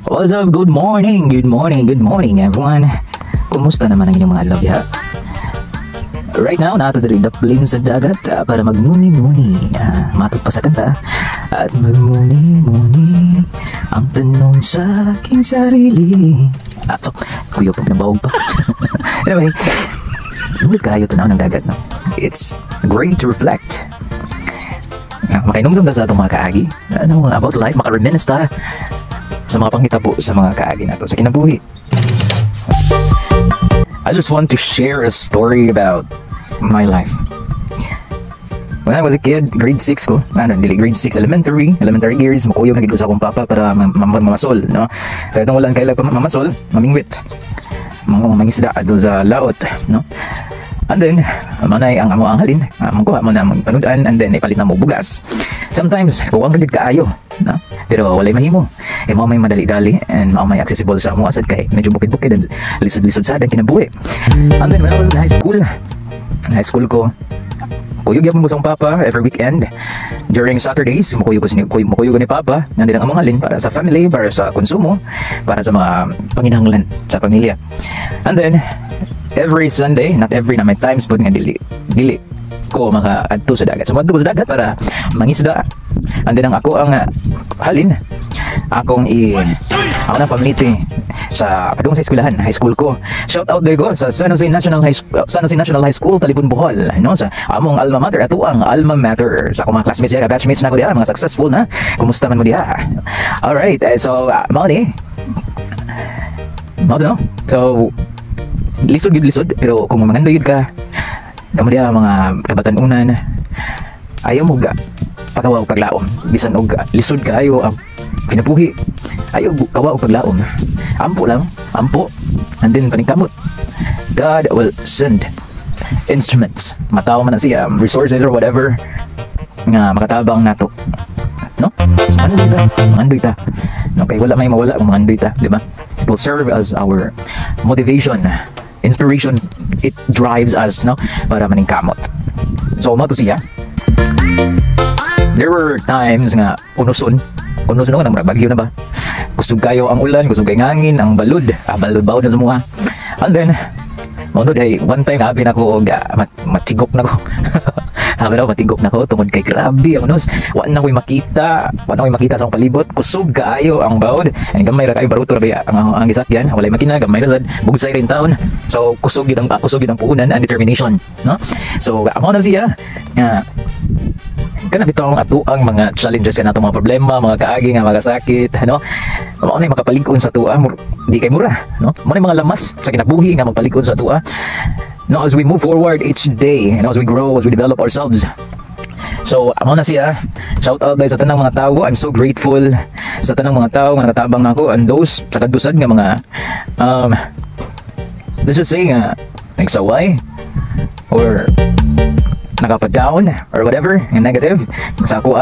What's up? Good morning, everyone. Kumusta naman ang inyong mga love ya? Right now, natadari daplin sa dagat para magmuni-muni. Matot pa sa kanta. At magmuni-muni ang tanong sa aking sarili. Kuyo pag nabawag pa. Anyway, ngunit kayo tanaw ng dagat, no? It's great to reflect. Makainumdum na sa itong mga kaagi. About life, makareminisce ta sa mga pangitabo sa mga kaagi na to sa kinabuhi. I just want to share a story about my life. When I was a kid, grade 6 ko, grade 6 elementary years, makuyog na gito sa akong papa para mamasol, no? Sa itong walang kailang mamasol, mamingwit, mangisda do sa laot, no? And then, manay ang amo ang halin, mangkuha mo na mong panudan, and then ipalit na mo bugas. Sometimes, kuwang rin kaayo, no? Pero walay mahimo. Mao may madali-dali and mao may accessible sa amo asad kay medyo bukid-bukid and lisod-lisod sa adan kinabuhi. And then when I was in high school ko, kuyog yapon mo sa papa every weekend. During Saturdays, mukuyog ni papa, nandito ang among halin para sa family, para sa konsumo, para sa mga panginahanglan sa pamilya. And then every Sunday, not every na may times but nga dili ko makaadto sa dagat. So madto sa dagat para mangisda. And then ang ako ang halin, ako na pamiliti sa padung sa eskwelahan, high school ko. Shout out there ko sa San Jose National High School, Talipon, Bohol, no? Sa among alma mater, ato ang alma mater sa akong mga classmates diha, batchmates na ko diha, mga successful na. Kumusta man mo diha? All right, so mao no. So lisod pero kung mangandoy ka kamo diha mga kabatan-unan, ayaw mo ga pagawa og paglaom bisan og lisod kaayo ang kinabuhi, ayaw kawa og paglaom, ampo and then paningkamot. God will send instruments, mataw man na siya, resources or whatever nga makatabang nato, no? Mandoy ta no, kay wala may mawala kung mandoy ta, di ba? It will serve as our motivation, inspiration. It drives us, no, para maningkamot. So mo to siya. There were times nga unuson nga nang bagyo na ba, gusto kayo ang ulan, gusto kayo ngangin, ang balud bawod na sa mga. And then maunod ay one time habi na ko matigok na ko matigok na ko tungod kay grabe ang unos, wa na ko'y makita sa akong palibot, kusog kaayo ang bawod, and gamay ra kayo baruto ra ang gisakyan, walay makina, gamay ra sad bugsay rin taon. So kusog gid ang puunan and determination, no? So amo na siya kana bitaw ang ato ang mga challenges kana atong mga problema, mga kaagi nga magasakit, no? Mao na makapalig-on sa tuwa, di kay mura, no? Mao na mga lamas sa kinabuhi nga magpalig-on sa tuwa, no, as we move forward each day, and as we grow, as we develop ourselves. So amo na siya. Shout out guys sa tanang mga tao. I'm so grateful sa tanang mga tao nga nakatabang nako, and those sa kadusad nga mga let's just say nagsaway or nakapa-down or whatever, yung negative sa ako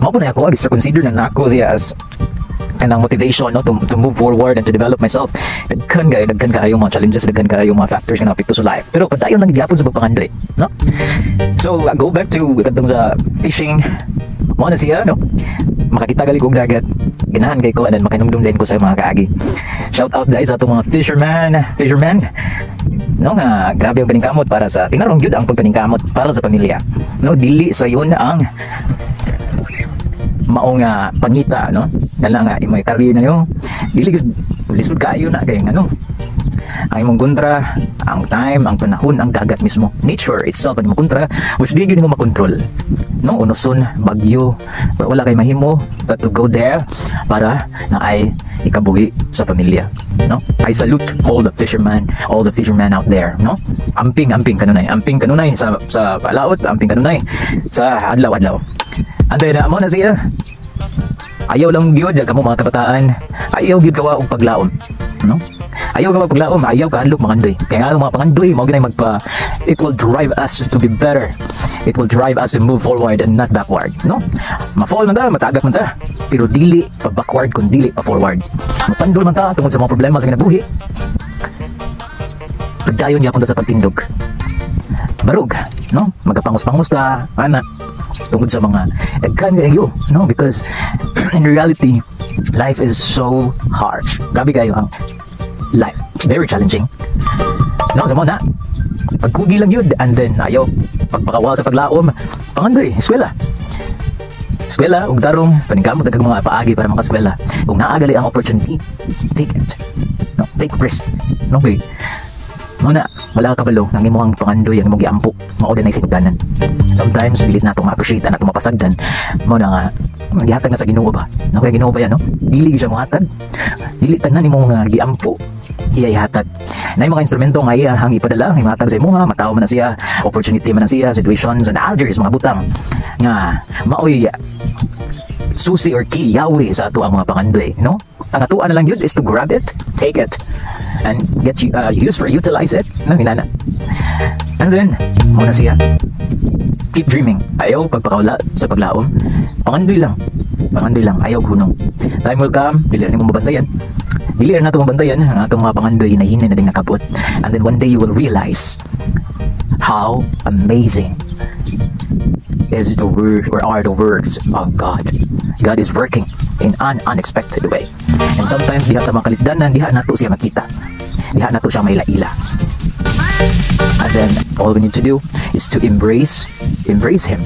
mao po na ako consider na nako siya as kanang motivation, no, to move forward and to develop myself. Daghan kayo mga challenges, daghan kayo mga factors nga napekto sa life, pero padayon lang gyapon sa pagpangandoy, no? So go back to kadtong sa fishing. Mo na siya, no, makakita gali kog dagat, ganahan kay ko, and then makinumdum din ko sa mga kaagi. Shout out guys sa atong mga fisherman, no, nga grabe ang paningkamot para sa tinarong gyud ang pagpaningkamot para sa pamilya, no? Dili sa yun ang mao nga pangita, no, dala nga imong career na yo, dili gyud lisod kaayo na kay ano ang imong kontra, ang time, ang panahon, ang dagat mismo, nature itself ang imong kontra, which di gyud mo makontrol, no? Unoson, bagyo, wala kay mahimo but to go there para na ay ikabuhi sa pamilya, no? I salute all the fishermen out there, no? Amping kanunay sa palaot, amping kanunay sa adlaw. And then amo na siya, ayaw lang gyud kamo mga kabataan, ayaw gyud kawa og paglaom, no? Ayaw ka paglaom, ayaw ka handlok mangandoy. Kaya nga mga pangandoy mao ginay it will drive us to be better. It will drive us to move forward and not backward, no? Ma-fall man ta, matagak man ta, pero dili pa backward kun dili pa forward. Mapandol man ta tungod sa mga problema sa kinabuhi. Pagdayon gyapon ta sa pagtindog. Barug, no? Magapangus-pangus ta, ana tungod sa mga daghan kayo, no? Because in reality Life is so harsh. Grabe kayo ang life. It's very challenging. No, sa mo na. Pagkugi lang yun, and then ayaw pagpakawa sa paglaom. Pangandoy, eskwela. Eskwela, ug darong paningkamot daghang mga paagi para makaskwela. Kung naagali ang opportunity, take it. No, take risk. No way. Muna, wala ka kabalo nang imong pangandoy ang imong giampo. Mao din ay sinugdanan. Sometimes bilit nato ma-appreciate na nato mapasagdan. Mao na nga gihatag na sa Ginoo ba. No kay Ginoo ba yan, no? Dili siya mohatag. Dili tanan imong giampo iya ihatag. Na yung mga instrumento nga iya hang ipadala, imatag sa imuha, mataw man na siya, opportunity man na siya, situations and others, mga butang nga maoy susi or key yawi sa ato ang mga pangandoy, no? Ang atuan na lang yun is to grab it, take it, and get you utilize it, no, hinana. And then, muna siya, keep dreaming. Ayaw pagpakawala sa paglaom. Pangandoy lang, ayaw gunong. Time will come, dili na mo mabantayan. Dili na itong mabantayan, ang atong mga pangandoy na hinay na din nakabot. And then one day you will realize how amazing is the word or are the words of God. God is working in an unexpected way. And sometimes diha sa mga kalisdanan, diha nato siya makita. Diha nato siya may laila. And then all we need to do is to embrace Him.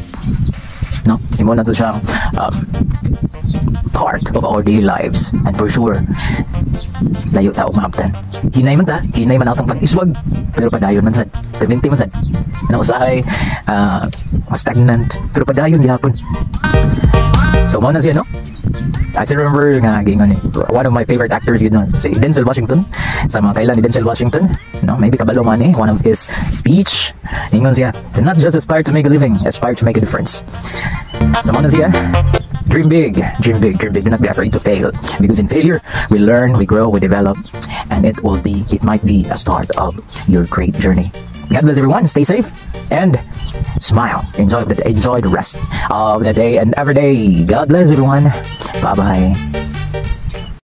No? Imo na to siyang part of our daily lives. And for sure, layo tao maabtan. Hinay man atong pag-iswag, pero padayon man sad. 70 man sad. Nausahay, stagnant, pero padayon gihapon. So mao na siya, no? I still remember nga one of my favorite actors, si Denzel Washington. Sa mga kailan ni Denzel Washington, no, maybe kabalo man one of his speech, ingon siya, to not just aspire to make a living, aspire to make a difference. So mao na siya. Dream big. Do not be afraid to fail, because in failure we learn, we grow, we develop, and it might be a start of your great journey. God bless everyone. Stay safe and smile. Enjoy the rest of the day and every day. God bless everyone. Bye bye.